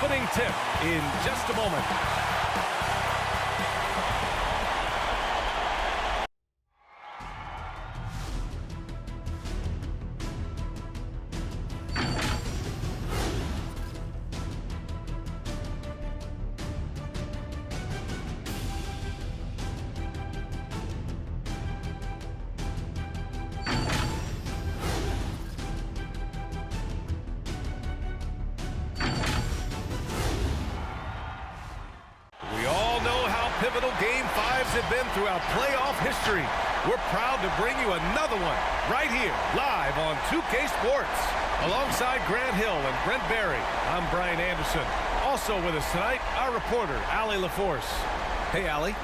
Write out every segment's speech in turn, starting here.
opening tip in just a moment. Pivotal Game 5s have been throughout playoff history. We're proud to bring you another one right here, live on 2K Sports. Alongside Grant Hill and Brent Barry, I'm Brian Anderson. Also with us tonight, our reporter, Allie LaForce. Hey, Allie.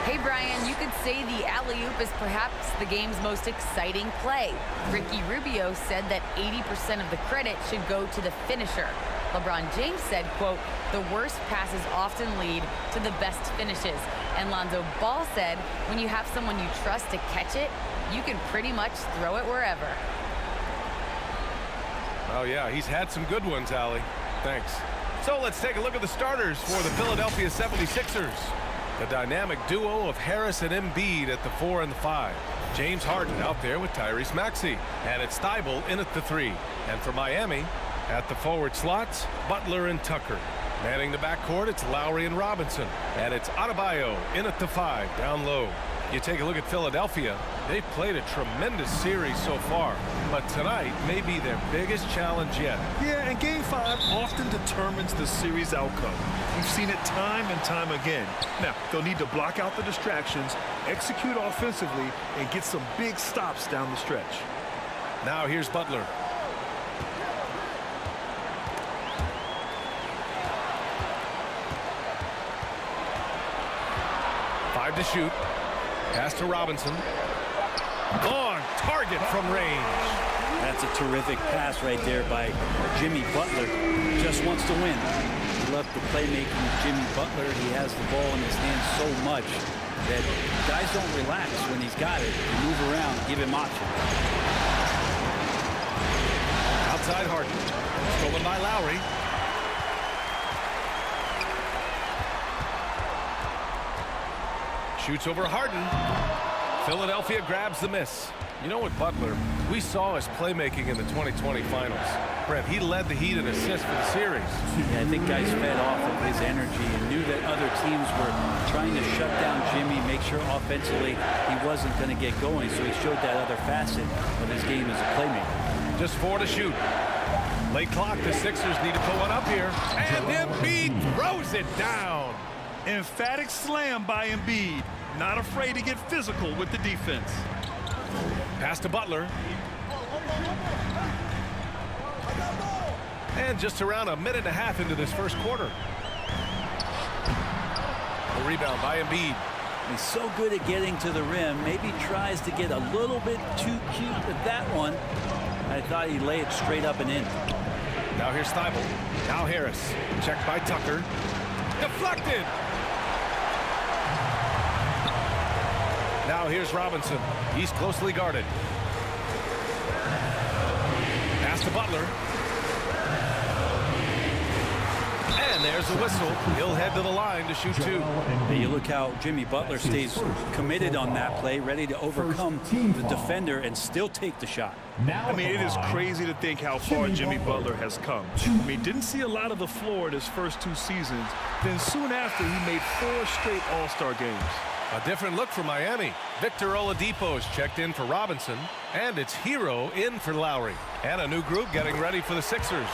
Hey, Brian. You could say the alley-oop is perhaps the game's most exciting play. Ricky Rubio said that 80% of the credit should go to the finisher. LeBron James said, quote, the worst passes often lead to the best finishes. And Lonzo Ball said, when you have someone you trust to catch it, you can pretty much throw it wherever. Oh, yeah, he's had some good ones, Allie. Thanks. So let's take a look at the starters for the Philadelphia 76ers. The dynamic duo of Harris and Embiid at the 4 and the 5. James Harden out there with Tyrese Maxey. And it's Thibault in at the 3. And for Miami, at the forward slots, Butler and Tucker. Manning the backcourt, it's Lowry and Robinson. And it's Adebayo in at the 5, down low. You take a look at Philadelphia. They've played a tremendous series so far. But tonight may be their biggest challenge yet. Yeah, and Game 5 often determines the series outcome. We've seen it time and time again. Now, they'll need to block out the distractions, execute offensively, and get some big stops down the stretch. Now here's Butler. To shoot. Pass to Robinson. On target from range. That's a terrific pass right there by Jimmy Butler. Just wants to win. We love the playmaking of Jimmy Butler. He has the ball in his hands so much that guys don't relax when he's got it. They move around, give him options. Outside Harden. Stolen by Lowry. Shoots over Harden. Philadelphia grabs the miss. You know what, Butler, we saw his playmaking in the 2020 finals. Brent, he led the Heat in assists for the series. Yeah, I think guys fed off of his energy and knew that other teams were trying to shut down Jimmy, make sure offensively he wasn't going to get going, so he showed that other facet of his game as a playmaker. Just 4 to shoot. Late clock, the Sixers need to put one up here. And Embiid throws it down. Emphatic slam by Embiid. Not afraid to get physical with the defense. Pass to Butler. And just around a minute and a half into this first quarter. The rebound by Embiid. He's so good at getting to the rim. Maybe tries to get a little bit too cute with that one. I thought he'd lay it straight up and in. Now here's Thibault. Now Harris. Checked by Tucker. Deflected. Now here's Robinson. He's closely guarded. Pass to Butler. And there's the whistle. He'll head to the line to shoot 2. Hey, you look how Jimmy Butler stays committed on that play, ready to overcome the defender and still take the shot. I mean, it is crazy to think how far Jimmy Butler has come. I mean, didn't see a lot of the floor in his first 2 seasons. Then soon after, he made 4 straight All-Star games. A different look for Miami. Victor Oladipo's checked in for Robinson. And it's Hero in for Lowry. And a new group getting ready for the Sixers.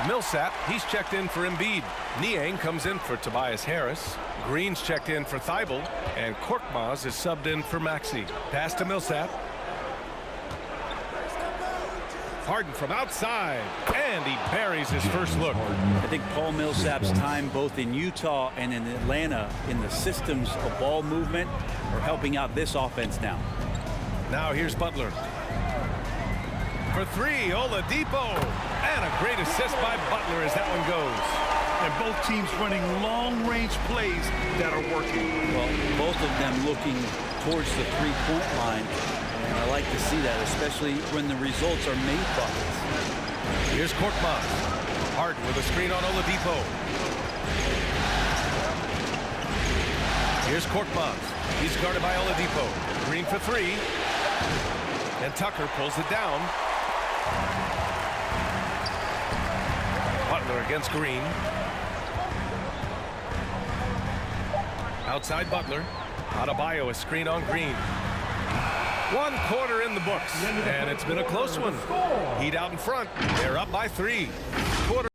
Millsap, he's checked in for Embiid. Niang comes in for Tobias Harris. Green's checked in for Thibault. And Korkmaz is subbed in for Maxey. Pass to Millsap. Harden from outside, and he buries his first look. I think Paul Millsap's time both in Utah and in Atlanta in the systems of ball movement are helping out this offense now. Now here's Butler. For 3, Oladipo. And a great assist by Butler as that one goes. And both teams running long-range plays that are working. Well, both of them looking towards the three-point line. And I like to see that, especially when the results are made buckets. Here's Korkmaz. Harden with a screen on Oladipo. Here's Korkmaz. He's guarded by Oladipo. Green for three. And Tucker pulls it down. Butler against Green. Outside Butler. Adebayo, a screen on Green. 1 quarter in the books, and it's been a close one. Heat out in front. They're up by 3. Quarter.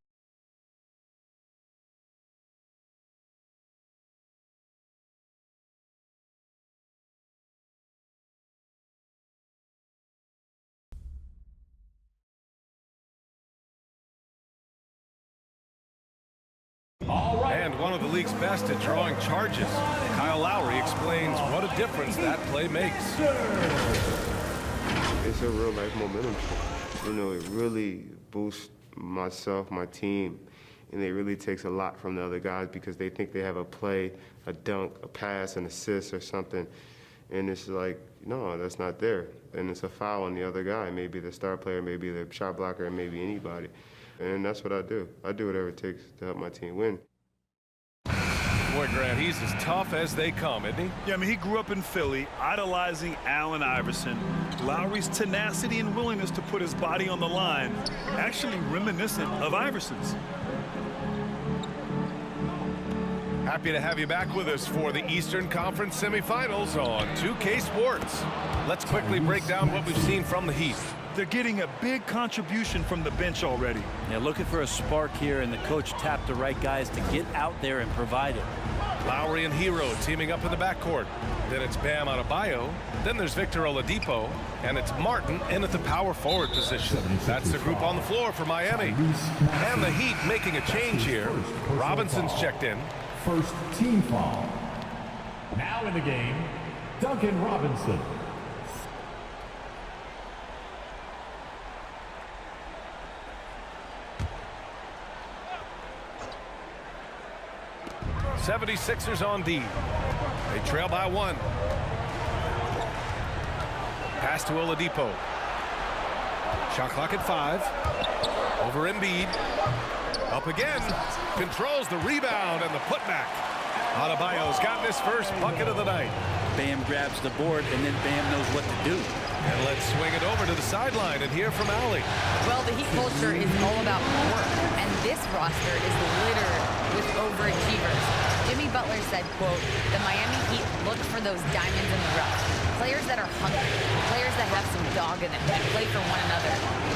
And one of the league's best at drawing charges. Kyle Lowry explains what a difference that play makes. It's a real life momentum. You know, it really boosts myself, my team, and it really takes a lot from the other guys because they think they have a play, a dunk, a pass, an assist or something. And it's like, no, that's not there. And it's a foul on the other guy, maybe the star player, maybe the shot blocker, and maybe anybody. And that's what I do. I do whatever it takes to help my team win. Boy, Grant, he's as tough as they come, isn't he? Yeah, I mean, he grew up in Philly, idolizing Allen Iverson. Lowry's tenacity and willingness to put his body on the line, actually reminiscent of Iverson's. Happy to have you back with us for the Eastern Conference Semifinals on 2K Sports. Let's quickly break down what we've seen from the Heat. They're getting a big contribution from the bench already. Yeah, looking for a spark here, and the coach tapped the right guys to get out there and provide it. Lowry and Hero teaming up in the backcourt. Then it's Bam Adebayo. Then there's Victor Oladipo. And it's Martin in at the power forward position. That's the group on the floor for Miami. And the Heat making a change here. Robinson's checked in. First team foul. Now in the game, Duncan Robinson. '76ers on D. They trail by 1. Pass to Oladipo. Shot clock at 5. Over Embiid. Up again. Controls the rebound and the putback. Adebayo's gotten his first bucket of the night. Bam grabs the board, and then Bam knows what to do. And let's swing it over to the sideline and hear from Allie. Well, the Heat culture is all about work, and this roster is littered with overachievers. Jimmy Butler said, quote, "The Miami Heat look for those diamonds in the rough. Players that are hungry, players that have some dog in them, that play for one another.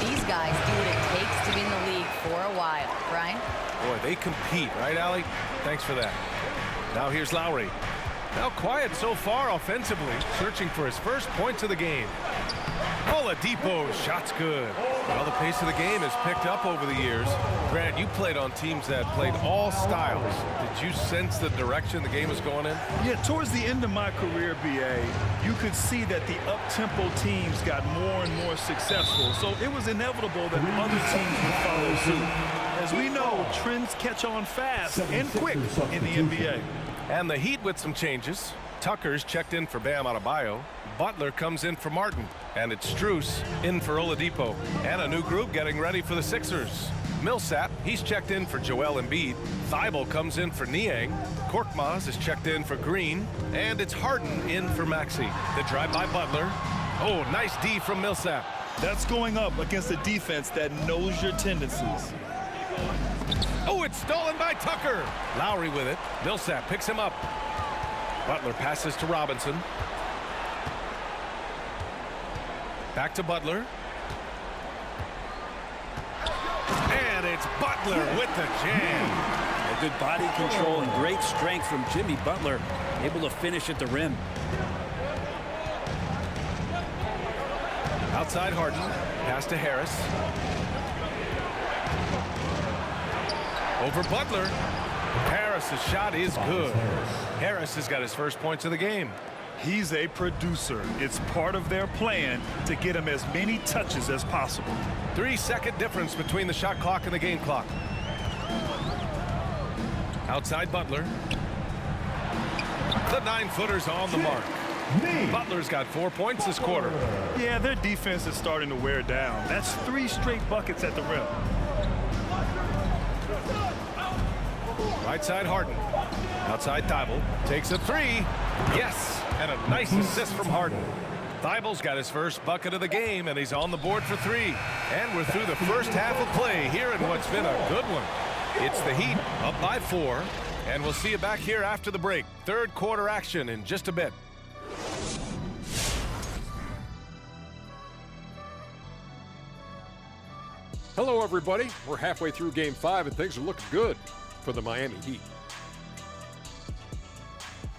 These guys do what it takes to be in the league for a while." Brian? Boy, they compete, right, Allie? Thanks for that. Now here's Lowry. Now quiet so far offensively, searching for his first points of the game. Oladipo's shot's good. Well, the pace of the game has picked up over the years. Grant, you played on teams that played all styles. Did you sense the direction the game was going in? Yeah, towards the end of my career, BA, you could see that the up-tempo teams got more and more successful. So it was inevitable that other teams would follow suit. As we know, trends catch on fast and quick in the NBA. And the Heat with some changes. Tucker's checked in for Bam Adebayo. Butler comes in for Martin. And it's Strus in for Oladipo. And a new group getting ready for the Sixers. Millsap, he's checked in for Joel Embiid. Thibault comes in for Niang. Korkmaz is checked in for Green. And it's Harden in for Maxey. The drive by Butler. Oh, nice D from Millsap. That's going up against a defense that knows your tendencies. Oh, it's stolen by Tucker. Lowry with it. Millsap picks him up. Butler passes to Robinson. Back to Butler. And it's Butler with the jam. A good body control and great strength from Jimmy Butler, able to finish at the rim. Outside Harden. Pass to Harris. Over Butler. Harris's shot is good. Harris has got his first points of the game. He's a producer. It's part of their plan to get him as many touches as possible. 3-second difference between the shot clock and the game clock. Outside Butler. The 9-footer's on the mark. Butler's got 4 points this quarter. Yeah, their defense is starting to wear down. That's 3 straight buckets at the rim. Right side Harden. Outside Thibault. Takes a three. Yes. And a nice assist from Harden. Thibault's got his first bucket of the game, and he's on the board for three. And we're through the first half of play here in what's been a good one. It's the Heat up by 4. And we'll see you back here after the break. Third quarter action in just a bit. Hello, everybody. We're halfway through Game 5, and things are looking good for the Miami Heat.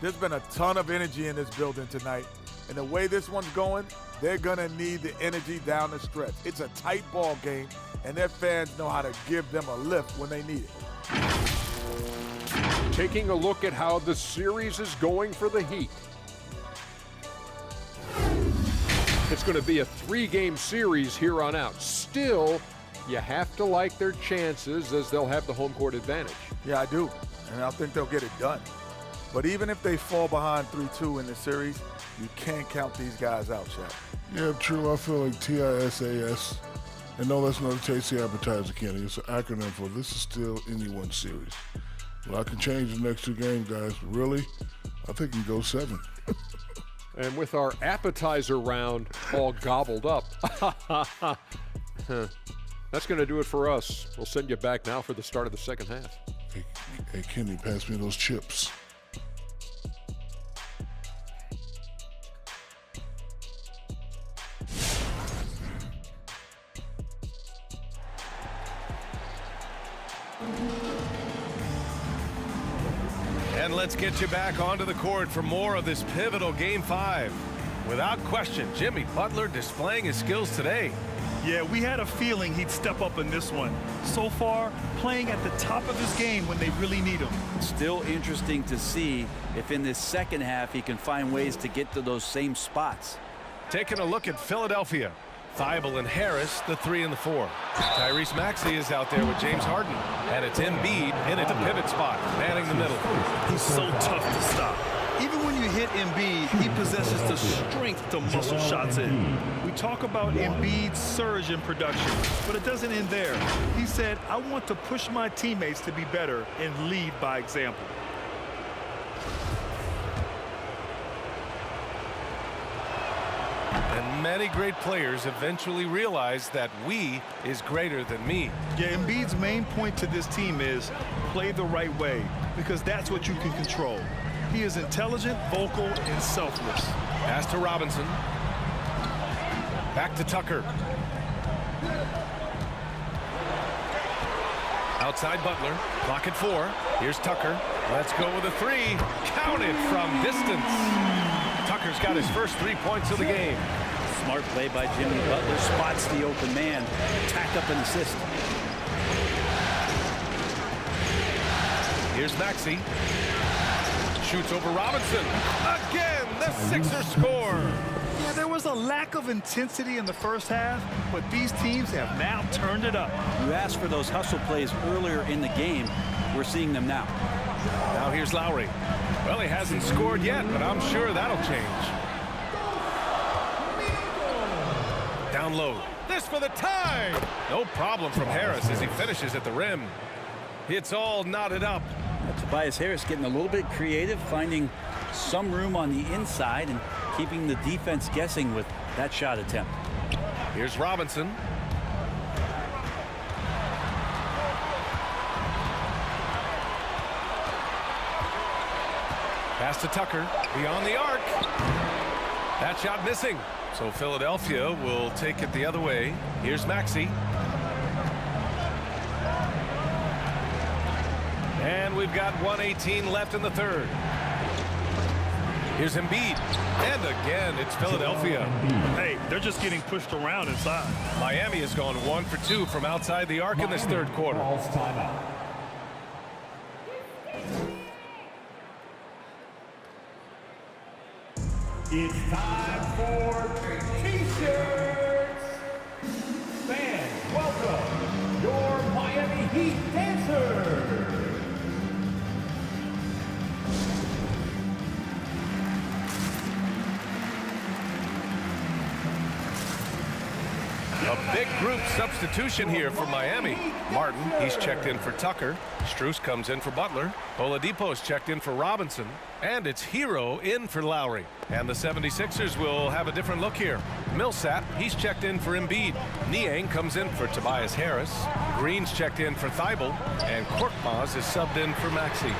There's been a ton of energy in this building tonight. And the way this one's going, they're going to need the energy down the stretch. It's a tight ball game, and their fans know how to give them a lift when they need it. Taking a look at how the series is going for the Heat. It's going to be a 3-game series here on out. Still, you have to like their chances as they'll have the home court advantage. Yeah, I do. And I think they'll get it done. But even if they fall behind 3-2 in the series, you can't count these guys out, Shaq. Yeah, true. I feel like TISAS, and no, that's not a tasty appetizer, Kenny. It's an acronym for this is still anyone's series. Well, I can change the next 2 games, guys. Really, I think we can go 7. And with our appetizer round all gobbled up, that's going to do it for us. We'll send you back now for the start of the second half. Hey, Kenny, pass me those chips. And let's get you back onto the court for more of this pivotal Game 5. Without question, Jimmy Butler displaying his skills today. Yeah, we had a feeling he'd step up in this one. So far, playing at the top of his game when they really need him. Still interesting to see if in this second half he can find ways to get to those same spots. Taking a look at Philadelphia. Thibault and Harris, the 3 and the 4. Tyrese Maxey is out there with James Harden. And it's Embiid in at the pivot spot, manning the middle. He's so tough to stop. Even when you hit Embiid, he possesses the strength to muscle shots in. We talk about Embiid's surge in production, but it doesn't end there. He said, I want to push my teammates to be better and lead by example. And many great players eventually realize that we is greater than me. Yeah, Embiid's main point to this team is play the right way, because that's what you can control. He is intelligent, vocal, and selfless. Pass to Robinson. Back to Tucker. Outside Butler. Clock at 4. Here's Tucker. Let's go with a 3. Counted from distance. Tucker's got his first 3 points of the game. Smart play by Jimmy Butler. Spots the open man. Tack up an assist. Here's Maxey. Shoots over Robinson. Again, the Sixers score. Yeah, there was a lack of intensity in the first half, but these teams have now turned it up. You asked for those hustle plays earlier in the game. We're seeing them now. Now here's Lowry. Well, he hasn't scored yet, but I'm sure that'll change. Down low. This for the tie. No problem from Harris as he finishes at the rim. It's all knotted up. Tobias Harris getting a little bit creative, finding some room on the inside and keeping the defense guessing with that shot attempt. Here's Robinson. Pass to Tucker, beyond the arc. That shot missing. So Philadelphia will take it the other way. Here's Maxey. And we've got 1:18 left in the third. Here's Embiid. And again, it's Philadelphia. Hey, they're just getting pushed around inside. Miami has gone 1 for 2 from outside the arc in this third quarter. Calls timeout. It's time for T-shirts. Fans, welcome your Miami Heat dancers. A big group substitution here for Miami. Martin, he's checked in for Tucker. Strus comes in for Butler. Oladipo's checked in for Robinson. And it's Hero in for Lowry. And the 76ers will have a different look here. Millsap, he's checked in for Embiid. Niang comes in for Tobias Harris. Green's checked in for Thibault. And Korkmaz is subbed in for Maxey.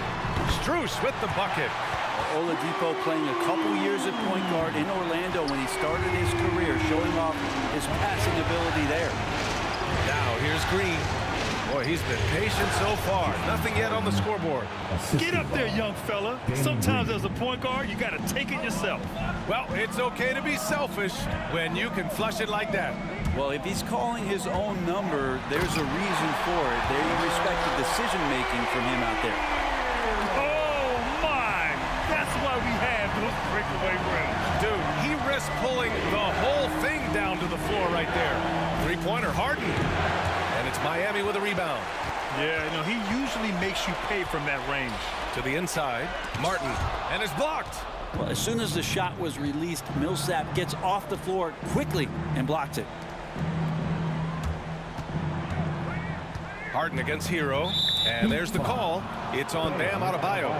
Strus with the bucket. Oladipo playing a couple years at point guard in Orlando when he started his career, showing off his passing ability there. Now here's Green. Boy, he's been patient so far. Nothing yet on the scoreboard. Get up there, young fella. Sometimes as a point guard, you got to take it yourself. Well, it's okay to be selfish when you can flush it like that. Well, if he's calling his own number, there's a reason for it. They respect the decision-making from him out there. Oh, my. That's why we have those breakaway rims. Dude, he risks pulling the whole thing down to the floor right there. Three-pointer Harden. And it's Miami with a rebound. Yeah, you know, he usually makes you pay from that range. To the inside, Martin, and it's blocked. Well, as soon as the shot was released, Millsap gets off the floor quickly and blocks it. Harden against Hero, and there's the call. It's on Bam Adebayo.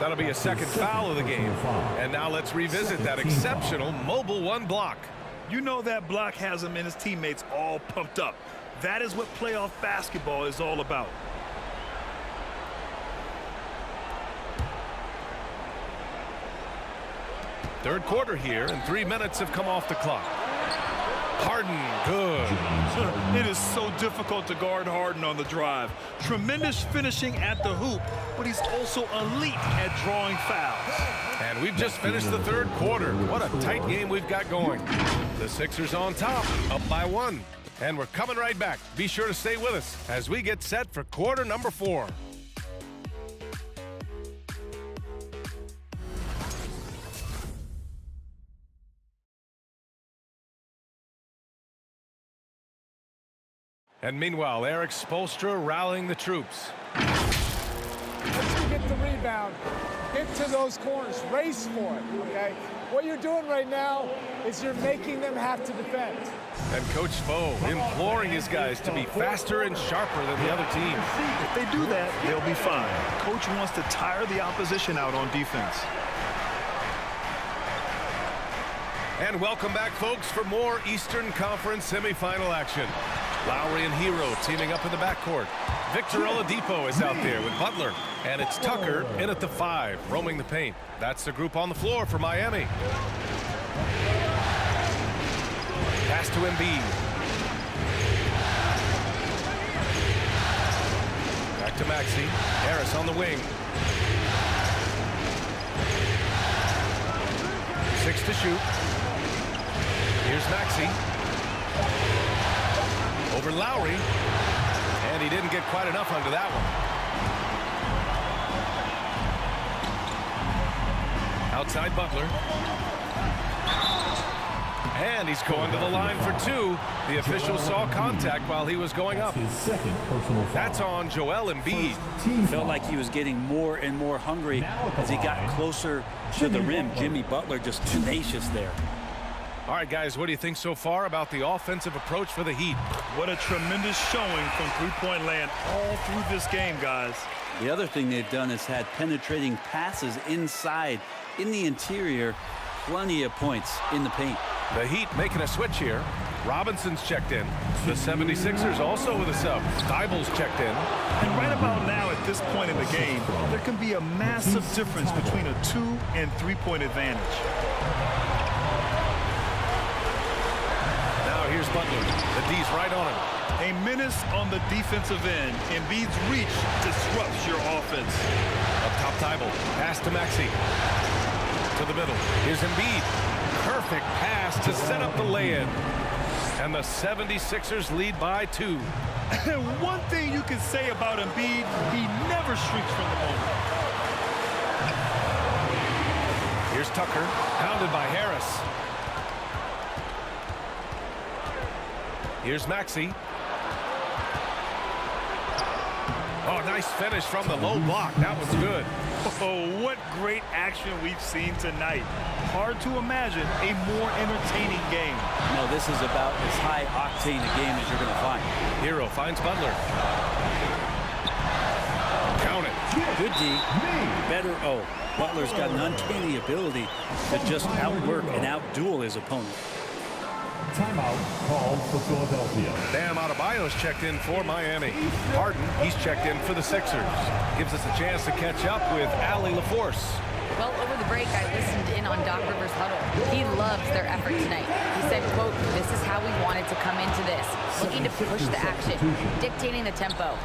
That'll be a second foul of the game. And now let's revisit that exceptional mobile one block. You know that block has him and his teammates all pumped up. That is what playoff basketball is all about. Third quarter here, and 3 minutes have come off the clock. Harden, good. It is so difficult to guard Harden on the drive. Tremendous finishing at the hoop, but he's also elite at drawing fouls. And we've just finished the third quarter. What a tight game we've got going. The Sixers on top, up by 1. And we're coming right back. Be sure to stay with us as we get set for quarter number 4. And meanwhile, Eric Spoelstra rallying the troops. Once you get the rebound, get to those corners, race for it, okay? What you're doing right now is you're making them have to defend. And Coach Spo imploring his guys to be faster and sharper than the other team. If they do that, they'll be fine. Coach wants to tire the opposition out on defense. And welcome back, folks, for more Eastern Conference semifinal action. Lowry and Hero teaming up in the backcourt. Victor Oladipo is out there with Butler. And it's Tucker in at the 5, roaming the paint. That's the group on the floor for Miami. Pass to Embiid. Back to Maxey. Harris on the wing. 6 to shoot. Here's Maxey. Over Lowry. And he didn't get quite enough under that one. Outside Butler. And he's going to the line for 2. The official saw contact while he was going up. That's on Joel Embiid. Felt like he was getting more and more hungry as he got closer to the rim. Jimmy Butler just tenacious there. All right, guys, what do you think so far about the offensive approach for the Heat? What a tremendous showing from three-point land all through this game, guys. The other thing they've done is had penetrating passes inside, in the interior, plenty of points in the paint. The Heat making a switch here. Robinson's checked in. The 76ers also with a sub. Thibault's checked in. And right about now at this point in the game, there can be a massive difference between a 2- and 3-point advantage. Now here's Butler. The D's right on him. A menace on the defensive end. Embiid's reach disrupts your offense. Up top, Thibault. Pass to Maxey. To the middle. Here's Embiid. Perfect pass to set up the lay-in. And the 76ers lead by 2. One thing you can say about Embiid, he never shrinks from the moment. Here's Tucker, pounded by Harris. Here's Maxey. Oh, nice finish from the low block. That was good. Oh, what great action we've seen tonight. hard to imagine a more entertaining game. No, this is about as high octane a game as you're going to find. Hero finds Butler. Count it. Good D. Better. Oh, Butler's got an uncanny ability to just outwork and outduel his opponent. Timeout called for Philadelphia. Bam Adebayo's checked in for Miami. Harden, he's checked in for the Sixers. Gives us a chance to catch up with Allie LaForce. Well, over the break, I listened in on Doc Rivers' huddle. He loves their effort tonight. He said, quote, "This is how we wanted to come into this. Looking to push the action, dictating the tempo.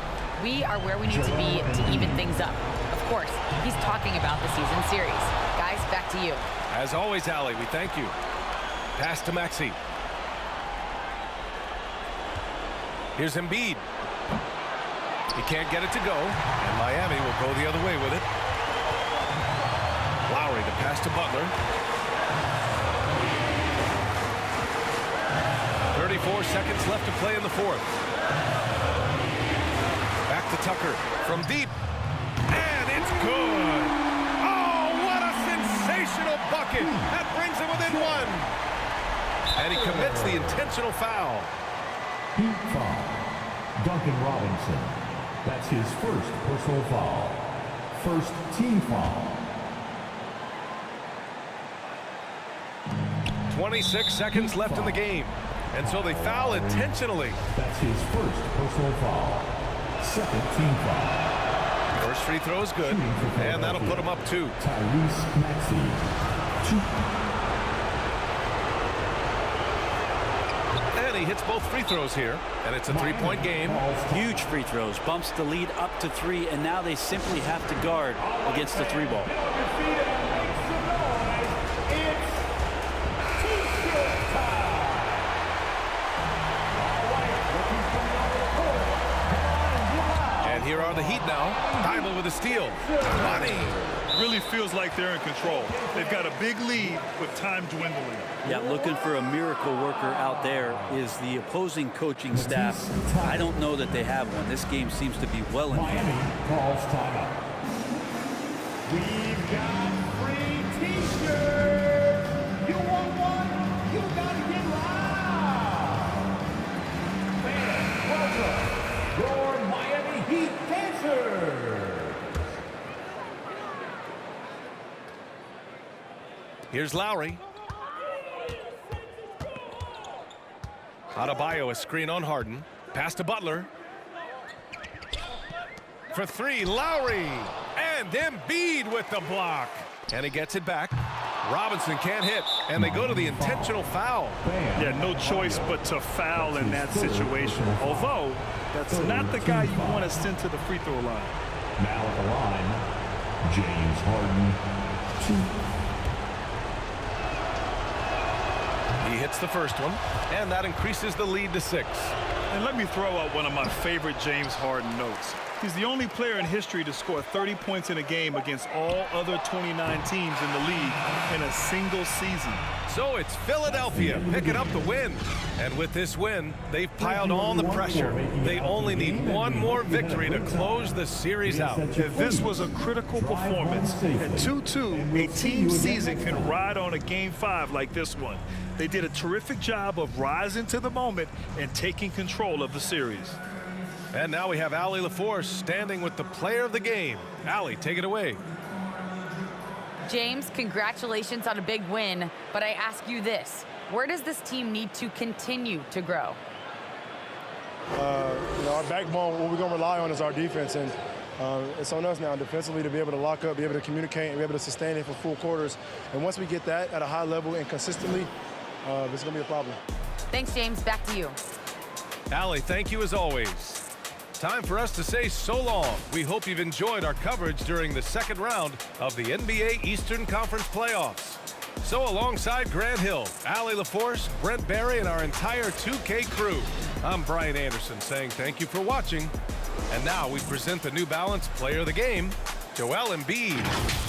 We are where we need to be to even things up." Of course, he's talking about the season series. Guys, back to you. As always, Allie, we thank you. Pass to Maxey. Here's Embiid. He can't get it to go, and Miami will go the other way with it. Lowry to pass to Butler. 34 seconds left to play in the fourth. Back to Tucker from deep. And it's good. Oh, what a sensational bucket. That brings him within one. And he commits the intentional foul. Team foul. Duncan Robinson. That's his first personal foul. First team foul. 26 seconds left in the game. And so they foul intentionally. That's his first personal foul. Second team foul. First free throw is good. And that'll put him up 2. Tyrese Maxey. 2. And he hits both free throws here, and it's a 3-point game. Huge free throws, bumps the lead up to 3, and now they simply have to guard against the 3-ball. And here are the Heat now. Bible with a steal. Money. Really feels like they're in control. They've got a big lead with time dwindling. Yeah, looking for a miracle worker out there is the opposing coaching staff. I don't know that they have one. This game seems to be well in hand. Miami calls timeout. We've got free t-shirts. You want one? You gotta get loud. Fans, welcome your Miami Heat dancers. Here's Lowry. Adebayo, a screen on Harden. Pass to Butler. For 3, Lowry. And Embiid with the block. And he gets it back. Robinson can't hit. And they go to the intentional foul. Yeah, no choice but to foul in that situation. Although, that's not the guy you want to send to the free throw line. Now at the line, James Harden. 2. He hits the first one, and that increases the lead to 6. And let me throw out one of my favorite James Harden notes. He's the only player in history to score 30 points in a game against all other 29 teams in the league in a single season. So it's Philadelphia picking up the win. And with this win, they've piled on the pressure. They only need one more victory to close the series out. If this was a critical performance, and 2-2, a team season can ride on a Game 5 like this one. They did a terrific job of rising to the moment and taking control of the series. And now we have Allie LaForce standing with the player of the game. Allie, take it away. James, congratulations on a big win, but I ask you this. Where does this team need to continue to grow? Our backbone, what we're going to rely on is our defense, and it's on us now defensively to be able to lock up, be able to communicate, and be able to sustain it for full quarters. And once we get that at a high level and consistently, it's going to be a problem. Thanks, James. Back to you. Allie, thank you as always. Time for us to say so long. We hope you've enjoyed our coverage during the second round of the NBA Eastern Conference playoffs. So alongside Grant Hill, Allie LaForce, Brent Barry, and our entire 2K crew, I'm Brian Anderson saying thank you for watching. And now we present the New Balance Player of the Game, Joel Embiid.